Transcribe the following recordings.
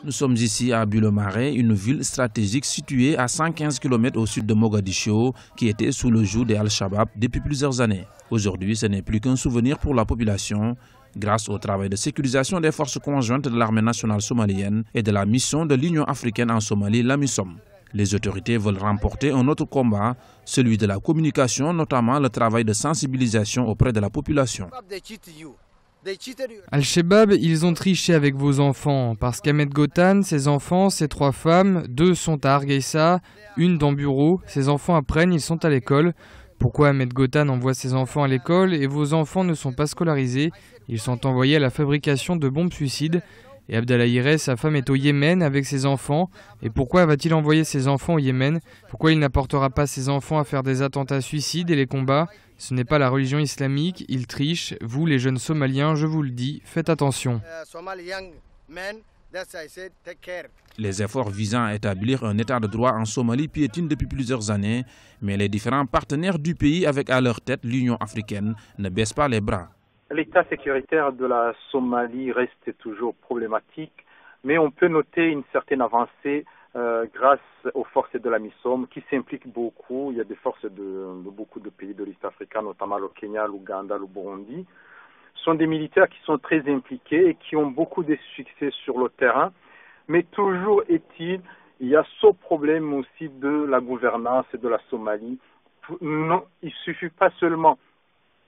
Nous sommes ici à Bulo-Marais, une ville stratégique située à 115 km au sud de Mogadiscio, qui était sous le joug des Al-Shabaab depuis plusieurs années. Aujourd'hui, ce n'est plus qu'un souvenir pour la population, grâce au travail de sécurisation des forces conjointes de l'armée nationale somalienne et de la mission de l'Union africaine en Somalie, l'AMISOM. Les autorités veulent remporter un autre combat, celui de la communication, notamment le travail de sensibilisation auprès de la population. Al-Shabaab, ils ont triché avec vos enfants, parce qu'Ahmed Gotan, ses enfants, ses 3 femmes, 2 sont à Hargeisa, 1 dans Bureau, ses enfants apprennent, ils sont à l'école. Pourquoi Ahmed Gotan envoie ses enfants à l'école et vos enfants ne sont pas scolarisés? Ils sont envoyés à la fabrication de bombes suicides. Et Abdallah Iré, sa femme, est au Yémen avec ses enfants. Et pourquoi va-t-il envoyer ses enfants au Yémen? Pourquoi il n'apportera pas ses enfants à faire des attentats suicides et les combats? Ce n'est pas la religion islamique, il triche. Vous, les jeunes Somaliens, je vous le dis, faites attention. Les efforts visant à établir un état de droit en Somalie piétinent depuis plusieurs années, mais les différents partenaires du pays, avec à leur tête l'Union africaine, ne baissent pas les bras. L'état sécuritaire de la Somalie reste toujours problématique, mais on peut noter une certaine avancée grâce aux forces de l'AMISOM qui s'impliquent beaucoup. Il y a des forces de beaucoup de pays de l'Est africain, notamment le Kenya, l'Ouganda, le Burundi. Ce sont des militaires qui sont très impliqués et qui ont beaucoup de succès sur le terrain. Mais toujours est-il, il y a ce problème aussi de la gouvernance de la Somalie. Non, il ne suffit pas seulement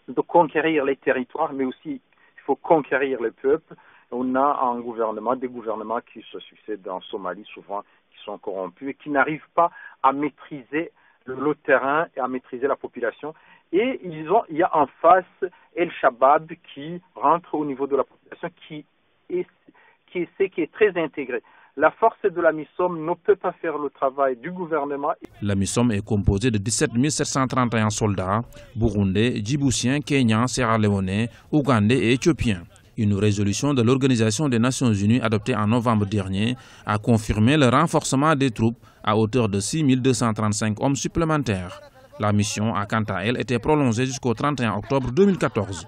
de conquérir les territoires, mais aussi il faut conquérir les peuples. On a des gouvernements qui se succèdent en Somalie, souvent qui sont corrompus et qui n'arrivent pas à maîtriser le terrain et à maîtriser la population. Et il y a en face El-Shabaab qui rentre au niveau de la population, qui est très intégré. La force de l'AMISOM ne peut pas faire le travail du gouvernement. L'AMISOM est composée de 17 731 soldats, burundais, djiboutiens, kenyans, sierra-léonais, ougandais et éthiopiens. Une résolution de l'Organisation des Nations Unies adoptée en novembre dernier a confirmé le renforcement des troupes à hauteur de 6 235 hommes supplémentaires. La mission a quant à elle été prolongée jusqu'au 31 octobre 2014.